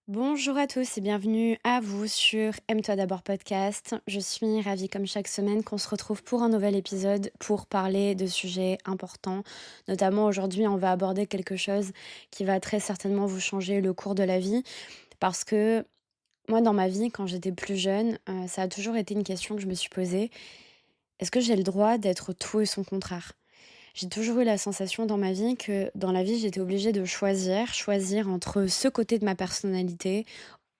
Bonjour à tous et bienvenue à vous sur Aime-toi d'abord podcast. Je suis ravie comme chaque semaine qu'on se retrouve pour un nouvel épisode pour parler de sujets importants. Notamment aujourd'hui, on va aborder quelque chose qui va très certainement vous changer le cours de la vie parce que moi dans ma vie, quand j'étais plus jeune, ça a toujours été une question que je me suis posée. Est-ce que j'ai le droit d'être tout et son contraire? J'ai toujours eu la sensation dans ma vie que dans la vie, j'étais obligée de choisir entre ce côté de ma personnalité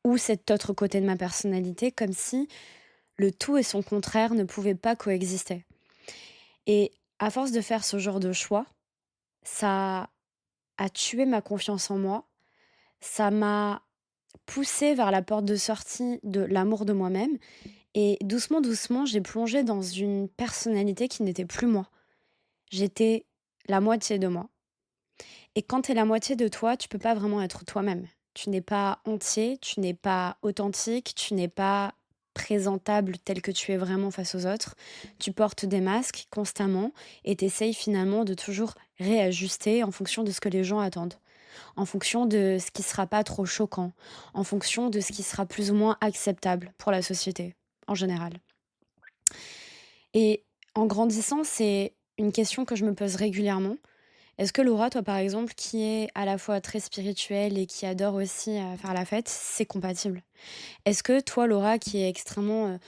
ou cet autre côté de ma personnalité, comme si le tout et son contraire ne pouvaient pas coexister. Et à force de faire ce genre de choix, ça a tué ma confiance en moi, ça m'a poussée vers la porte de sortie de l'amour de moi-même, et doucement, doucement, j'ai plongé dans une personnalité qui n'était plus moi. J'étais la moitié de moi. Et quand tu es la moitié de toi, tu peux pas vraiment être toi-même. Tu n'es pas entier, tu n'es pas authentique, tu n'es pas présentable tel que tu es vraiment face aux autres. Tu portes des masques constamment et tu finalement de toujours réajuster en fonction de ce que les gens attendent, en fonction de ce qui sera pas trop choquant, en fonction de ce qui sera plus ou moins acceptable pour la société en général. Et en grandissant, c'est une question que je me pose régulièrement. Est-ce que Laura, toi par exemple, qui est à la fois très spirituelle et qui adore aussi faire la fête, c'est compatible? Est-ce que toi, Laura, qui est extrêmement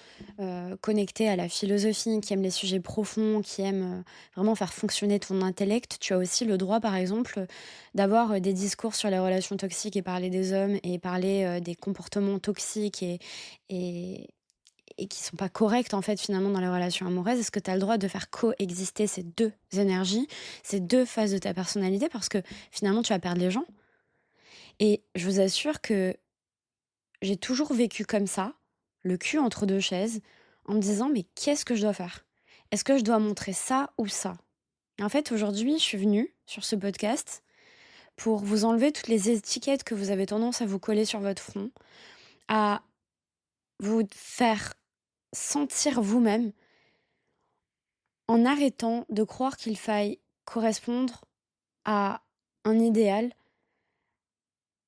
connectée à la philosophie, qui aime les sujets profonds, qui aime vraiment faire fonctionner ton intellect, tu as aussi le droit, par exemple, d'avoir des discours sur les relations toxiques et parler des hommes et parler des comportements toxiques et, et qui sont pas correctes en fait finalement dans les relations amoureuses, est-ce que tu as le droit de faire coexister ces 2 énergies, ces 2 phases de ta personnalité? Parce que finalement tu vas perdre les gens et je vous assure que j'ai toujours vécu comme ça, le cul entre 2 chaises, en me disant: «Mais qu'est-ce que je dois faire? Est-ce que je dois montrer ça ou ça?» Et en fait aujourd'hui, je suis venue sur ce podcast pour vous enlever toutes les étiquettes que vous avez tendance à vous coller sur votre front, à vous faire sentir vous-même en arrêtant de croire qu'il faille correspondre à un idéal,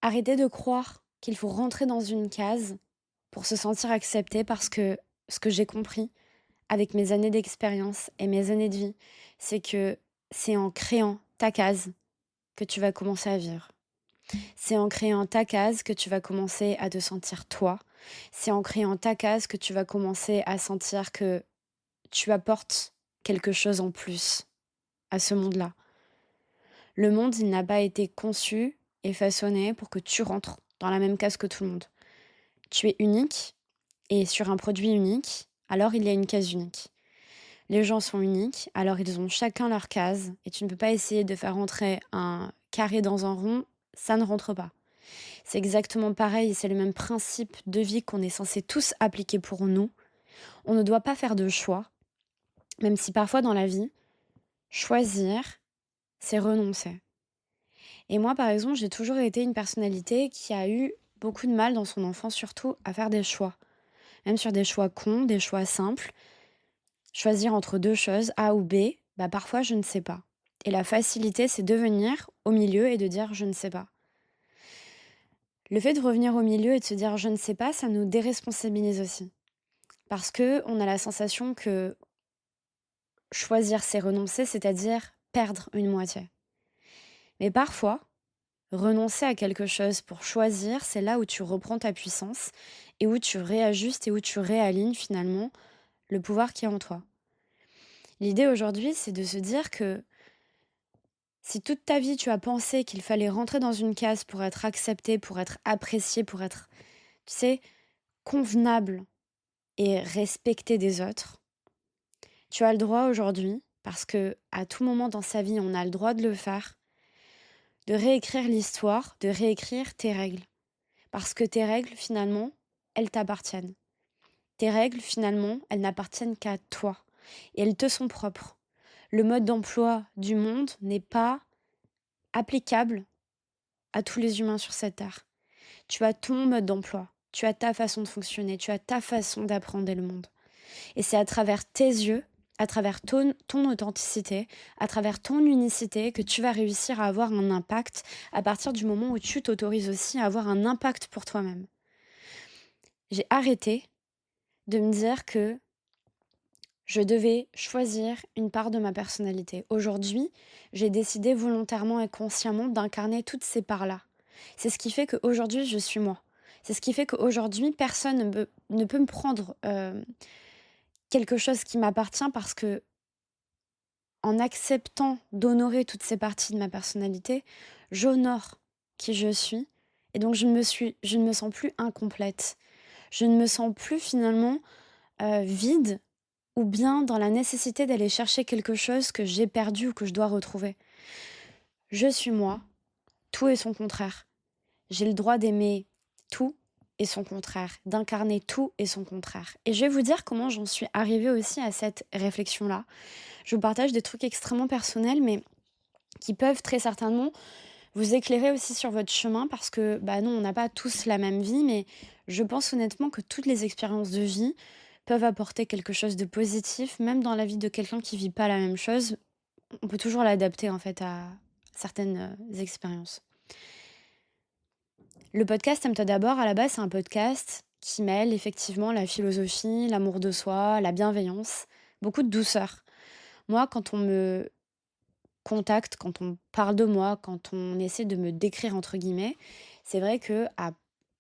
arrêter de croire qu'il faut rentrer dans une case pour se sentir accepté parce que ce que j'ai compris avec mes années d'expérience et mes années de vie, c'est que c'est en créant ta case que tu vas commencer à vivre. C'est en créant ta case que tu vas commencer à te sentir toi. C'est en créant ta case que tu vas commencer à sentir que tu apportes quelque chose en plus à ce monde-là. Le monde, il n'a pas été conçu et façonné pour que tu rentres dans la même case que tout le monde. Tu es unique et sur un produit unique, alors il y a une case unique. Les gens sont uniques, alors ils ont chacun leur case et tu ne peux pas essayer de faire rentrer un carré dans un rond, ça ne rentre pas. C'est exactement pareil, c'est le même principe de vie qu'on est censé tous appliquer pour nous. On ne doit pas faire de choix, même si parfois dans la vie, choisir, c'est renoncer. Et moi, par exemple, j'ai toujours été une personnalité qui a eu beaucoup de mal dans son enfance, surtout à faire des choix. Même sur des choix cons, des choix simples. Choisir entre deux choses, A ou B, bah parfois je ne sais pas. Et la facilité, c'est de venir au milieu et de dire je ne sais pas. Le fait de revenir au milieu et de se dire je ne sais pas, ça nous déresponsabilise aussi. Parce que on a la sensation que choisir, c'est renoncer, c'est-à-dire perdre une moitié. Mais parfois, renoncer à quelque chose pour choisir, c'est là où tu reprends ta puissance et où tu réajustes et où tu réalignes finalement le pouvoir qui est en toi. L'idée aujourd'hui, c'est de se dire que si toute ta vie tu as pensé qu'il fallait rentrer dans une case pour être accepté, pour être apprécié, pour être, tu sais, convenable et respecté des autres, tu as le droit aujourd'hui, parce que à tout moment dans sa vie on a le droit de le faire, de réécrire l'histoire, de réécrire tes règles. Parce que tes règles, finalement, elles t'appartiennent. Tes règles, finalement, elles n'appartiennent qu'à toi. Et elles te sont propres. Le mode d'emploi du monde n'est pas applicable à tous les humains sur cette terre. Tu as ton mode d'emploi. Tu as ta façon de fonctionner. Tu as ta façon d'appréhender le monde. Et c'est à travers tes yeux, à travers ton authenticité, à travers ton unicité, que tu vas réussir à avoir un impact à partir du moment où tu t'autorises aussi à avoir un impact pour toi-même. J'ai arrêté de me dire que je devais choisir une part de ma personnalité. Aujourd'hui, j'ai décidé volontairement et consciemment d'incarner toutes ces parts-là. C'est ce qui fait qu'aujourd'hui, je suis moi. C'est ce qui fait qu'aujourd'hui, personne ne peut me prendre quelque chose qui m'appartient parce que en acceptant d'honorer toutes ces parties de ma personnalité, j'honore qui je suis. Et donc, je ne me sens plus incomplète. Je ne me sens plus finalement vide ou bien dans la nécessité d'aller chercher quelque chose que j'ai perdu ou que je dois retrouver. Je suis moi, tout et son contraire. J'ai le droit d'aimer tout et son contraire, d'incarner tout et son contraire. Et je vais vous dire comment j'en suis arrivée aussi à cette réflexion-là. Je vous partage des trucs extrêmement personnels, mais qui peuvent très certainement vous éclairer aussi sur votre chemin parce que, bah non, on n'a pas tous la même vie, mais je pense honnêtement que toutes les expériences de vie peuvent apporter quelque chose de positif, même dans la vie de quelqu'un qui vit pas la même chose. On peut toujours l'adapter en fait à certaines expériences. Le podcast Aime-toi d'abord, à la base, c'est un podcast qui mêle effectivement la philosophie, l'amour de soi, la bienveillance, beaucoup de douceur. Moi, quand on me contacte, quand on parle de moi, quand on essaie de me décrire entre guillemets, c'est vrai que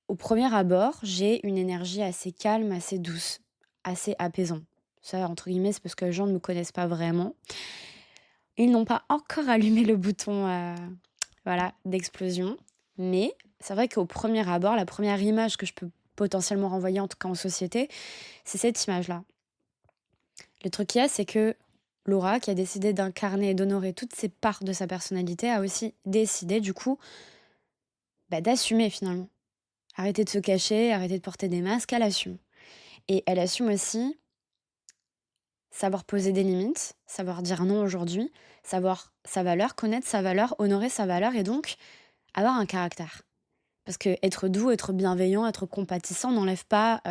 au premier abord, j'ai une énergie assez calme, assez douce, assez apaisante. Ça, entre guillemets, c'est parce que les gens ne me connaissent pas vraiment. Ils n'ont pas encore allumé le bouton voilà, d'explosion. Mais c'est vrai qu'au premier abord, la première image que je peux potentiellement renvoyer, en tout cas en société, c'est cette image-là. Le truc qu'il y a, c'est que Laura, qui a décidé d'incarner et d'honorer toutes ces parts de sa personnalité, a aussi décidé, du coup, d'assumer finalement. Arrêter de se cacher, arrêter de porter des masques, elle assume. Et elle assume aussi savoir poser des limites, savoir dire non aujourd'hui, savoir sa valeur, connaître sa valeur, honorer sa valeur et donc avoir un caractère. Parce que être doux, être bienveillant, être compatissant n'enlève pas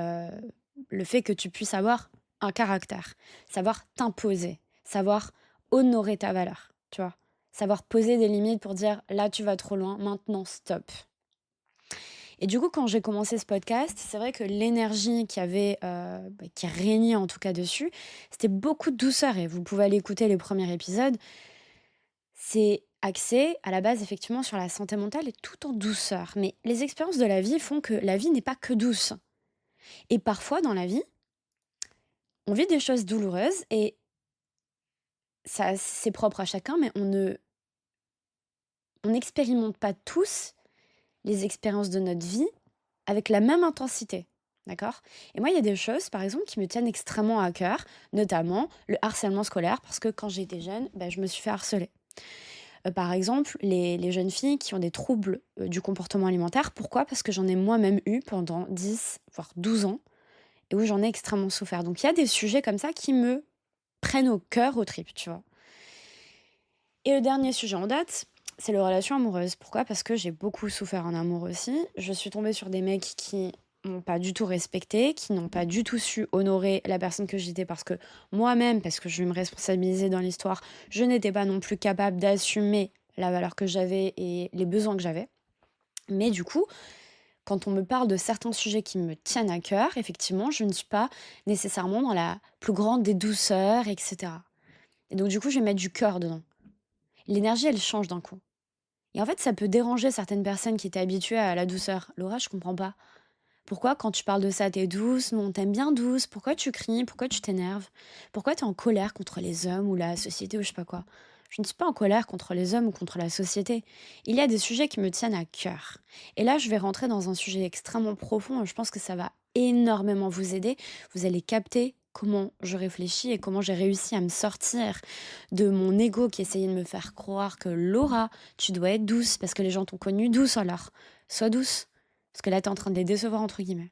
le fait que tu puisses avoir un caractère, savoir t'imposer, savoir honorer ta valeur, tu vois. Savoir poser des limites pour dire là tu vas trop loin, maintenant stop. Et du coup, quand j'ai commencé ce podcast, c'est vrai que l'énergie qui régnait en tout cas dessus, c'était beaucoup de douceur. Et vous pouvez aller écouter les premiers épisodes. C'est axé à la base effectivement sur la santé mentale et tout en douceur. Mais les expériences de la vie font que la vie n'est pas que douce. Et parfois dans la vie, on vit des choses douloureuses et ça c'est propre à chacun, mais on n'expérimente pas tous les expériences de notre vie avec la même intensité. D'accord. Et moi, il y a des choses, par exemple, qui me tiennent extrêmement à cœur, notamment le harcèlement scolaire, parce que quand j'étais jeune, je me suis fait harceler. Par exemple, les jeunes filles qui ont des troubles du comportement alimentaire. Pourquoi? Parce que j'en ai moi-même eu pendant 10, voire 12 ans, et où j'en ai extrêmement souffert. Donc, il y a des sujets comme ça qui me prennent au cœur, aux tripes, tu vois. Et le dernier sujet en date, c'est les relations amoureuses. Pourquoi? Parce que j'ai beaucoup souffert en amour aussi. Je suis tombée sur des mecs qui m'ont pas du tout respecté, qui n'ont pas du tout su honorer la personne que j'étais parce que moi-même, parce que je vais me responsabiliser dans l'histoire, je n'étais pas non plus capable d'assumer la valeur que j'avais et les besoins que j'avais. Mais du coup, quand on me parle de certains sujets qui me tiennent à cœur, effectivement, je ne suis pas nécessairement dans la plus grande des douceurs, etc. Et donc du coup, je vais mettre du cœur dedans. L'énergie, elle change d'un coup. Et en fait, ça peut déranger certaines personnes qui étaient habituées à la douceur. Laura, je comprends pas. Pourquoi quand tu parles de ça, t'es douce? Nous, on t'aime bien douce. Pourquoi tu cries? Pourquoi tu t'énerves? Pourquoi t'es en colère contre les hommes ou la société ou je sais pas quoi? Je ne suis pas en colère contre les hommes ou contre la société. Il y a des sujets qui me tiennent à cœur. Et là, je vais rentrer dans un sujet extrêmement profond. Je pense que ça va énormément vous aider. Vous allez capter comment je réfléchis et comment j'ai réussi à me sortir de mon ego qui essayait de me faire croire que Laura, tu dois être douce parce que les gens t'ont connue douce alors. Sois douce. Parce que là, t'es en train de les décevoir, entre guillemets.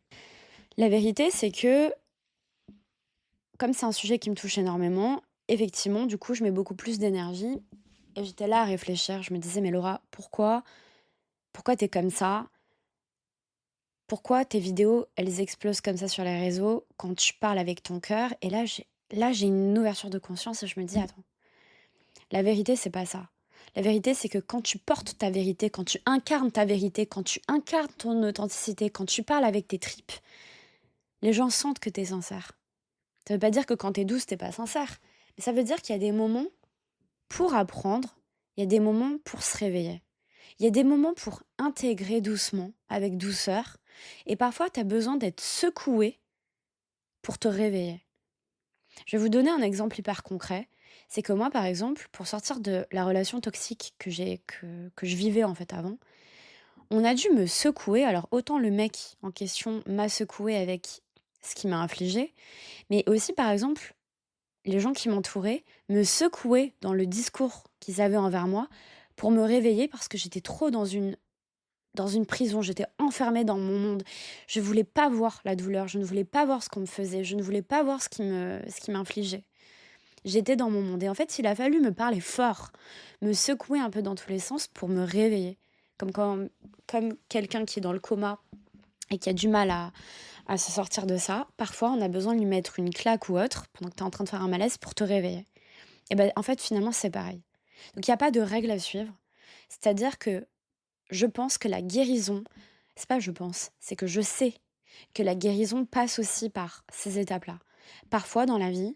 La vérité, c'est que, comme c'est un sujet qui me touche énormément, effectivement, du coup, je mets beaucoup plus d'énergie. Et j'étais là à réfléchir. Je me disais, mais Laura, pourquoi t'es comme ça? Pourquoi tes vidéos, elles explosent comme ça sur les réseaux quand tu parles avec ton cœur? Et là, là, j'ai une ouverture de conscience et je me dis: «Attends, la vérité, c'est pas ça. La vérité, c'est que quand tu portes ta vérité, quand tu incarnes ta vérité, quand tu incarnes ton authenticité, quand tu parles avec tes tripes, les gens sentent que tu es sincère». Ça veut pas dire que quand tu es douce, tu pas sincère, mais ça veut dire qu'il y a des moments pour apprendre, il y a des moments pour se réveiller. Il y a des moments pour intégrer doucement, avec douceur, et parfois tu as besoin d'être secoué pour te réveiller. Je vais vous donner un exemple hyper concret. C'est que moi, par exemple, pour sortir de la relation toxique que je vivais en fait avant, on a dû me secouer. Alors, autant le mec en question m'a secoué avec ce qu'il m'a infligé, mais aussi, par exemple, les gens qui m'entouraient me secouaient dans le discours qu'ils avaient envers moi pour me réveiller parce que j'étais trop dans une prison, j'étais enfermée dans mon monde. Je voulais pas voir la douleur, je ne voulais pas voir ce qu'on me faisait, je ne voulais pas voir ce qui m'infligeait. J'étais dans mon monde et en fait, il a fallu me parler fort, me secouer un peu dans tous les sens pour me réveiller. Comme quand comme quelqu'un qui est dans le coma et qui a du mal à se sortir de ça, parfois on a besoin de lui mettre une claque ou autre pendant que tu es en train de faire un malaise pour te réveiller. Et ben en fait, finalement, c'est pareil. Donc il y a pas de règle à suivre. C'est-à-dire que je pense que la guérison, c'est pas je pense, c'est que je sais que la guérison passe aussi par ces étapes-là. Parfois dans la vie,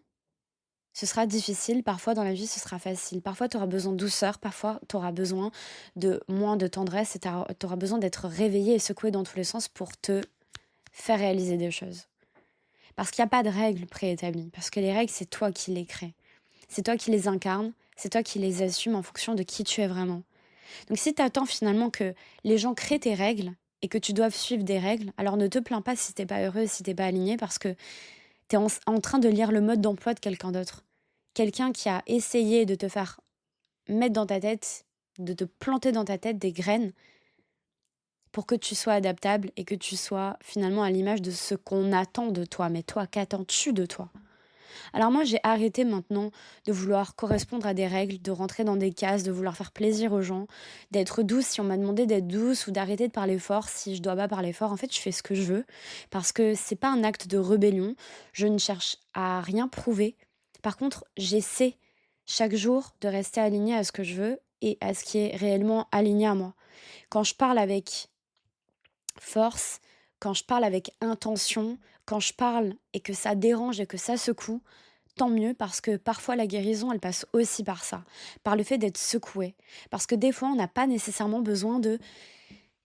ce sera difficile, parfois dans la vie, ce sera facile. Parfois, tu auras besoin de douceur, parfois, tu auras besoin de moins de tendresse et tu auras besoin d'être réveillé et secoué dans tous les sens pour te faire réaliser des choses. Parce qu'il n'y a pas de règles préétablies, parce que les règles, c'est toi qui les crées. C'est toi qui les incarnes, c'est toi qui les assumes en fonction de qui tu es vraiment. Donc si tu attends finalement que les gens créent tes règles et que tu doives suivre des règles, alors ne te plains pas si t'es pas heureux, si t'es pas aligné, parce que tu es en train de lire le mode d'emploi de quelqu'un d'autre. Quelqu'un qui a essayé de te faire mettre dans ta tête, de te planter dans ta tête des graines pour que tu sois adaptable et que tu sois finalement à l'image de ce qu'on attend de toi. Mais toi, qu'attends-tu de toi? Alors moi, j'ai arrêté maintenant de vouloir correspondre à des règles, de rentrer dans des cases, de vouloir faire plaisir aux gens, d'être douce si on m'a demandé d'être douce ou d'arrêter de parler fort si je dois pas parler fort. En fait, je fais ce que je veux parce que c'est pas un acte de rébellion. Je ne cherche à rien prouver. Par contre, j'essaie chaque jour de rester alignée à ce que je veux et à ce qui est réellement aligné à moi. Quand je parle avec force, quand je parle avec intention, quand je parle et que ça dérange et que ça secoue, tant mieux parce que parfois la guérison, elle passe aussi par ça, par le fait d'être secoué. Parce que des fois, on n'a pas nécessairement besoin de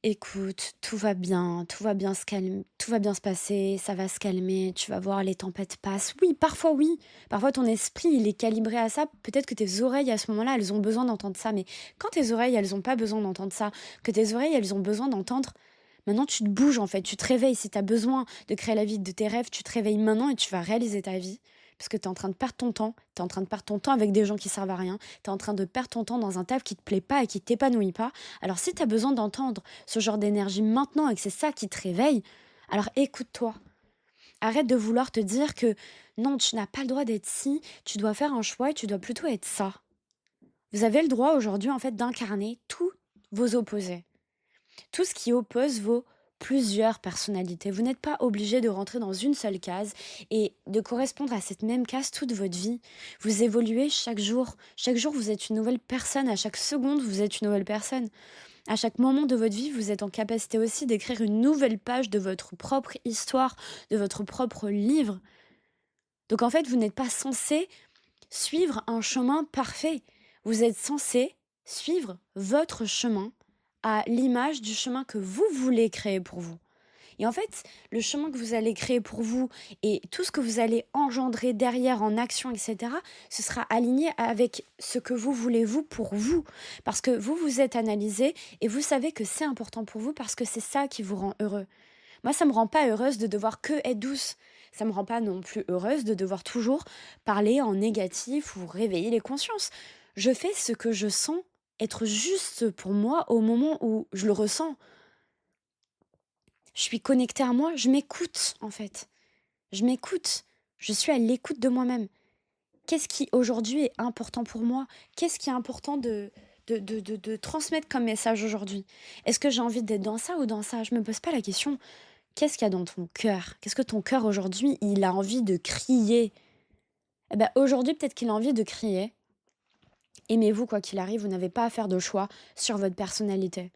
écoute, tout va bien se calmer, tout va bien se passer, ça va se calmer, tu vas voir, les tempêtes passent. Oui, parfois oui. Parfois ton esprit, il est calibré à ça. Peut-être que tes oreilles à ce moment-là, elles ont besoin d'entendre ça, mais quand tes oreilles, elles n'ont pas besoin d'entendre ça, que tes oreilles, elles ont besoin d'entendre. Maintenant, tu te bouges en fait, tu te réveilles. Si tu as besoin de créer la vie de tes rêves, tu te réveilles maintenant et tu vas réaliser ta vie. Parce que tu es en train de perdre ton temps. Tu es en train de perdre ton temps avec des gens qui servent à rien. Tu es en train de perdre ton temps dans un taf qui te plaît pas et qui t'épanouit pas. Alors si tu as besoin d'entendre ce genre d'énergie maintenant et que c'est ça qui te réveille, alors écoute-toi. Arrête de vouloir te dire que non, tu n'as pas le droit d'être ci, tu dois faire un choix et tu dois plutôt être ça. Vous avez le droit aujourd'hui en fait d'incarner tous vos opposés. Tout ce qui oppose vos plusieurs personnalités. Vous n'êtes pas obligé de rentrer dans une seule case et de correspondre à cette même case toute votre vie. Vous évoluez chaque jour. Chaque jour, vous êtes une nouvelle personne. À chaque seconde, vous êtes une nouvelle personne. À chaque moment de votre vie, vous êtes en capacité aussi d'écrire une nouvelle page de votre propre histoire, de votre propre livre. Donc en fait, vous n'êtes pas censé suivre un chemin parfait. Vous êtes censé suivre votre chemin à l'image du chemin que vous voulez créer pour vous. Et en fait, le chemin que vous allez créer pour vous et tout ce que vous allez engendrer derrière en action, etc., ce sera aligné avec ce que vous voulez vous pour vous. Parce que vous vous êtes analysé et vous savez que c'est important pour vous parce que c'est ça qui vous rend heureux. Moi, ça me rend pas heureuse de devoir que être douce. Ça me rend pas non plus heureuse de devoir toujours parler en négatif ou réveiller les consciences. Je fais ce que je sens être juste pour moi au moment où je le ressens. Je suis connectée à moi, je m'écoute en fait. Je m'écoute. Je suis à l'écoute de moi-même. Qu'est-ce qui aujourd'hui est important pour moi? Qu'est-ce qui est important de transmettre comme message aujourd'hui? Est-ce que j'ai envie d'être dans ça ou dans ça? Je me pose pas la question. Qu'est-ce qu'il y a dans ton cœur? Qu'est-ce que ton cœur aujourd'hui, il a envie de crier? Eh bah, aujourd'hui, peut-être qu'il a envie de crier: «Aimez-vous quoi qu'il arrive, vous n'avez pas à faire de choix sur votre personnalité».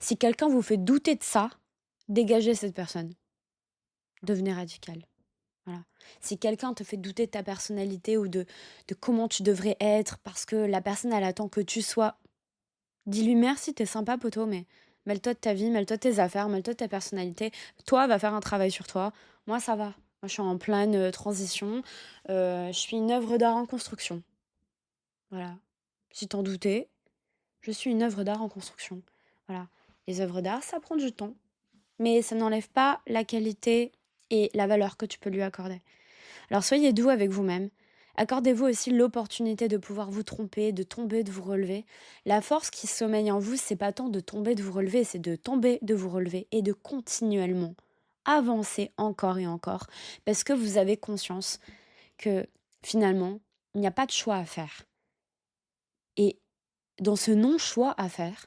Si quelqu'un vous fait douter de ça, dégagez cette personne, devenez radical. Voilà. Si quelqu'un te fait douter de ta personnalité ou de comment tu devrais être parce que la personne, elle attend que tu sois, dis-lui: «Merci, t'es sympa poto, mais mêle-toi de ta vie, mêle-toi de tes affaires, mêle-toi de ta personnalité. Toi, va faire un travail sur toi. Moi, ça va. Moi, je suis en pleine, transition, je suis une œuvre d'art en construction». Voilà. Si t'en doutais, je suis une œuvre d'art en construction. Voilà. Les œuvres d'art, ça prend du temps, mais ça n'enlève pas la qualité et la valeur que tu peux lui accorder. Alors soyez doux avec vous-même. Accordez-vous aussi l'opportunité de pouvoir vous tromper, de tomber, de vous relever. La force qui sommeille en vous, c'est pas tant de tomber, de vous relever, c'est de tomber, de vous relever et de continuellement avancer encore et encore parce que vous avez conscience que finalement, il n'y a pas de choix à faire. Et dans ce non-choix à faire,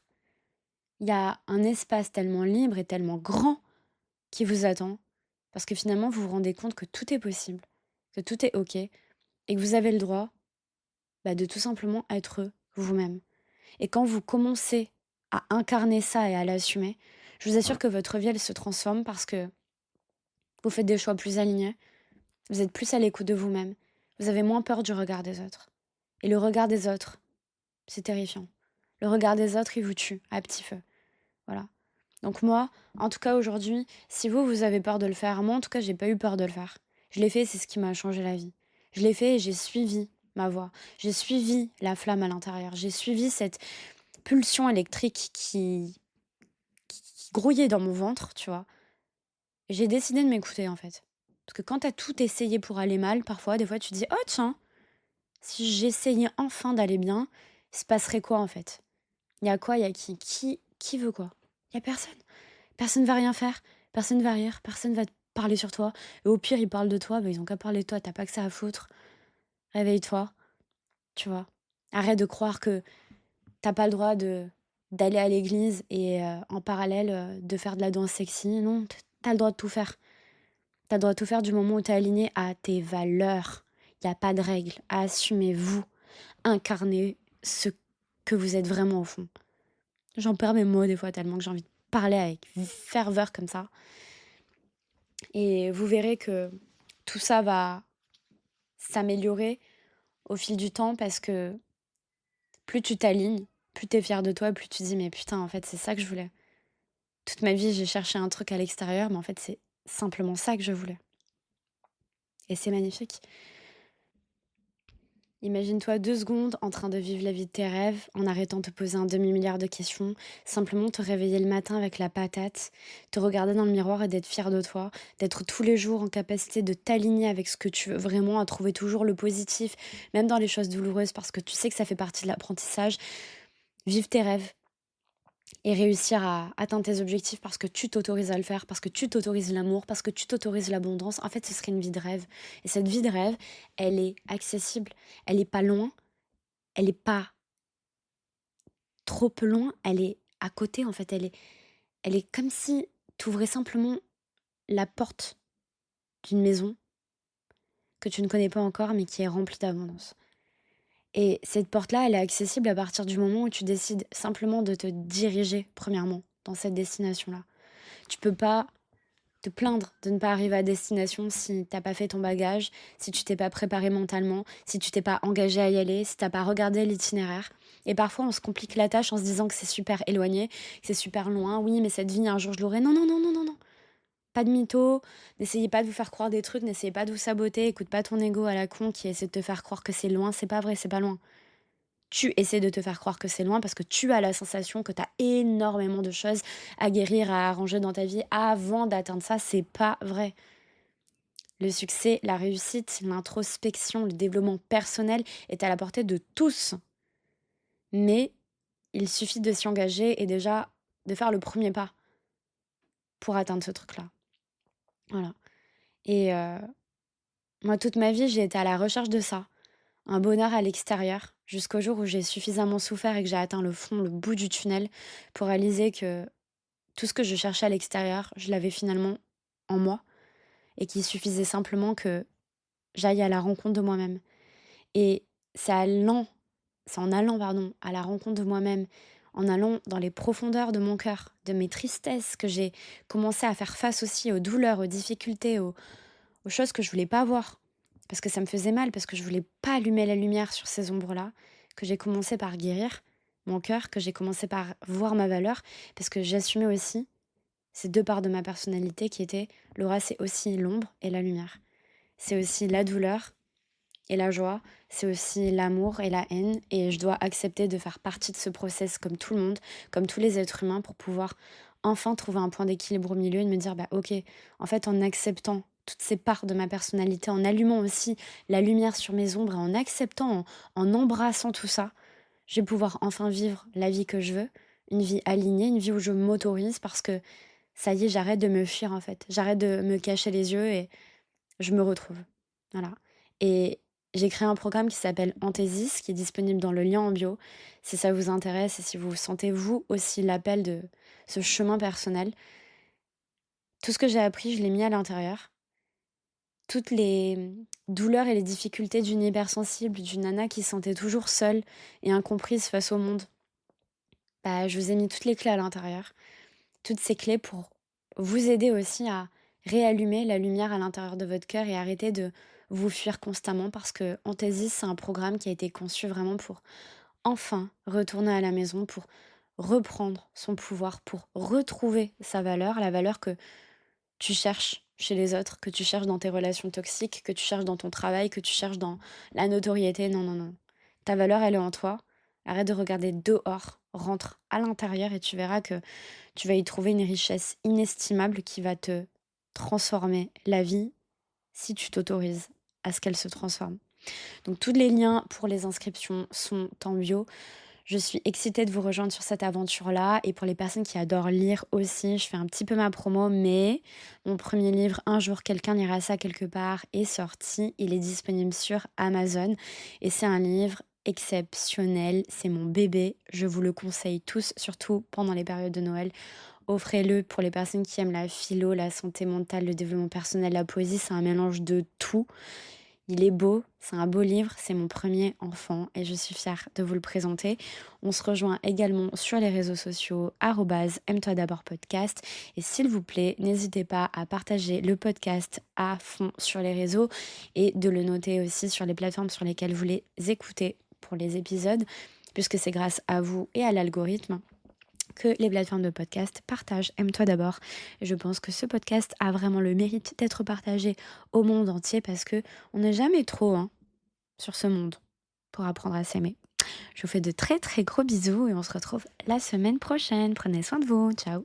il y a un espace tellement libre et tellement grand qui vous attend parce que finalement, vous vous rendez compte que tout est possible, que tout est OK et que vous avez le droit de tout simplement être vous-même. Et quand vous commencez à incarner ça et à l'assumer, je vous assure que votre vie, elle se transforme parce que vous faites des choix plus alignés, vous êtes plus à l'écoute de vous-même, vous avez moins peur du regard des autres. Et le regard des autres, c'est terrifiant. Le regard des autres, il vous tue à petit feu. Voilà. Donc moi, en tout cas aujourd'hui, si vous, vous avez peur de le faire, moi en tout cas, j'ai pas eu peur de le faire. Je l'ai fait, c'est ce qui m'a changé la vie. Je l'ai fait et j'ai suivi ma voix. J'ai suivi la flamme à l'intérieur. J'ai suivi cette pulsion électrique qui grouillait dans mon ventre, tu vois. Et j'ai décidé de m'écouter en fait. Parce que quand t'as tout essayé pour aller mal, parfois, des fois, tu te dis, oh tiens, si j'essayais enfin d'aller bien, il se passerait quoi en fait? Il y a quoi? Il y a qui veut quoi? Il y a personne. Personne va rien faire, personne va rire, personne va te parler sur toi. Et au pire, ils parlent de toi, ils ont qu'à parler de toi, t'as pas que ça à foutre. Réveille-toi, tu vois. Arrête de croire que t'as pas le droit d'aller à l'église et en parallèle de faire de la danse sexy. Non, t'as le droit de tout faire. T'as le droit de tout faire du moment où t'es aligné à tes valeurs. Il n'y a pas de règles. Assumez-vous. Incarnez ce que vous êtes vraiment au fond. J'en perds mes mots des fois tellement que j'ai envie de parler avec ferveur comme ça. Et vous verrez que tout ça va s'améliorer au fil du temps parce que plus tu t'alignes, plus t'es fier de toi, plus tu dis mais putain en fait c'est ça que je voulais. Toute ma vie j'ai cherché un truc à l'extérieur mais en fait c'est simplement ça que je voulais. Et c'est magnifique. Imagine-toi 2 secondes en train de vivre la vie de tes rêves, en arrêtant de te poser un demi-milliard de questions, simplement te réveiller le matin avec la patate, te regarder dans le miroir et d'être fier de toi, d'être tous les jours en capacité de t'aligner avec ce que tu veux vraiment, à trouver toujours le positif, même dans les choses douloureuses, parce que tu sais que ça fait partie de l'apprentissage. Vive tes rêves, et réussir à atteindre tes objectifs parce que tu t'autorises à le faire, parce que tu t'autorises l'amour, parce que tu t'autorises l'abondance, en fait, ce serait une vie de rêve. Et cette vie de rêve, elle est accessible, elle est pas loin, elle est pas trop loin, elle est à côté, en fait. Elle est comme si tu ouvrais simplement la porte d'une maison que tu ne connais pas encore, mais qui est remplie d'abondance. Et cette porte-là, elle est accessible à partir du moment où tu décides simplement de te diriger, premièrement, dans cette destination-là. Tu peux pas te plaindre de ne pas arriver à destination si t'as pas fait ton bagage, si tu t'es pas préparé mentalement, si tu t'es pas engagé à y aller, si t'as pas regardé l'itinéraire. Et parfois, on se complique la tâche en se disant que c'est super éloigné, que c'est super loin. Oui, mais cette vie, un jour, je l'aurai. Non, non, non, non, non, non. Pas de mytho. N'essayez pas de vous faire croire des trucs. N'essayez pas de vous saboter. Écoute pas ton ego à la con qui essaie de te faire croire que c'est loin. C'est pas vrai, c'est pas loin. Tu essaies de te faire croire que c'est loin parce que tu as la sensation que tu as énormément de choses à guérir, à arranger dans ta vie avant d'atteindre ça. C'est pas vrai. Le succès, la réussite, l'introspection, le développement personnel est à la portée de tous. Mais il suffit de s'y engager et déjà de faire le premier pas pour atteindre ce truc-là. Voilà. Et moi, toute ma vie, j'ai été à la recherche de ça. Un bonheur à l'extérieur, jusqu'au jour où j'ai suffisamment souffert et que j'ai atteint le fond, le bout du tunnel, pour réaliser que tout ce que je cherchais à l'extérieur, je l'avais finalement en moi, et qu'il suffisait simplement que j'aille à la rencontre de moi-même. Et c'est allant c'est en allant, pardon, à la rencontre de moi-même, en allant dans les profondeurs de mon cœur, de mes tristesses, que j'ai commencé à faire face aussi aux douleurs, aux difficultés, aux choses que je voulais pas voir. Parce que ça me faisait mal, parce que je voulais pas allumer la lumière sur ces ombres-là, que j'ai commencé par guérir mon cœur, que j'ai commencé par voir ma valeur, parce que j'assumais aussi ces deux parts de ma personnalité qui étaient Laura, c'est aussi l'ombre et la lumière. C'est aussi la douleur et la joie, c'est aussi l'amour et la haine. Et je dois accepter de faire partie de ce process comme tout le monde, comme tous les êtres humains, pour pouvoir enfin trouver un point d'équilibre au milieu et de me dire, bah ok, en fait, en acceptant toutes ces parts de ma personnalité, en allumant aussi la lumière sur mes ombres et en acceptant, en embrassant tout ça, je vais pouvoir enfin vivre la vie que je veux, une vie alignée, une vie où je m'autorise parce que ça y est, j'arrête de me fuir en fait. J'arrête de me cacher les yeux et je me retrouve. Voilà. Et j'ai créé un programme qui s'appelle Anthesis, qui est disponible dans le lien en bio. Si ça vous intéresse et si vous sentez vous aussi l'appel de ce chemin personnel, tout ce que j'ai appris, je l'ai mis à l'intérieur. Toutes les douleurs et les difficultés d'une hypersensible, d'une nana qui se sentait toujours seule et incomprise face au monde, bah, je vous ai mis toutes les clés à l'intérieur. Toutes ces clés pour vous aider aussi à réallumer la lumière à l'intérieur de votre cœur et arrêter de vous fuir constamment parce que Anthesis, c'est un programme qui a été conçu vraiment pour enfin retourner à la maison, pour reprendre son pouvoir, pour retrouver sa valeur, la valeur que tu cherches chez les autres, que tu cherches dans tes relations toxiques, que tu cherches dans ton travail, que tu cherches dans la notoriété. Non, non, non. Ta valeur, elle est en toi. Arrête de regarder dehors, rentre à l'intérieur et tu verras que tu vas y trouver une richesse inestimable qui va te transformer la vie si tu t'autorises à ce qu'elle se transforme. Donc tous les liens pour les inscriptions sont en bio. Je suis excitée de vous rejoindre sur cette aventure-là. Et pour les personnes qui adorent lire aussi, je fais un petit peu ma promo, mais mon premier livre, Un jour quelqu'un lira ça quelque part, est sorti. Il est disponible sur Amazon. Et c'est un livre exceptionnel. C'est mon bébé. Je vous le conseille tous, surtout pendant les périodes de Noël. Offrez-le pour les personnes qui aiment la philo, la santé mentale, le développement personnel, la poésie. C'est un mélange de tout. Il est beau, c'est un beau livre, c'est mon premier enfant et je suis fière de vous le présenter. On se rejoint également sur les réseaux sociaux, aime-toi d'abord podcast. Et s'il vous plaît, n'hésitez pas à partager le podcast à fond sur les réseaux et de le noter aussi sur les plateformes sur lesquelles vous les écoutez pour les épisodes, puisque c'est grâce à vous et à l'algorithme que les plateformes de podcast partagent Aime-toi d'abord. Et je pense que ce podcast a vraiment le mérite d'être partagé au monde entier parce que on n'est jamais trop sur ce monde pour apprendre à s'aimer. Je vous fais de très très gros bisous et on se retrouve la semaine prochaine. Prenez soin de vous. Ciao.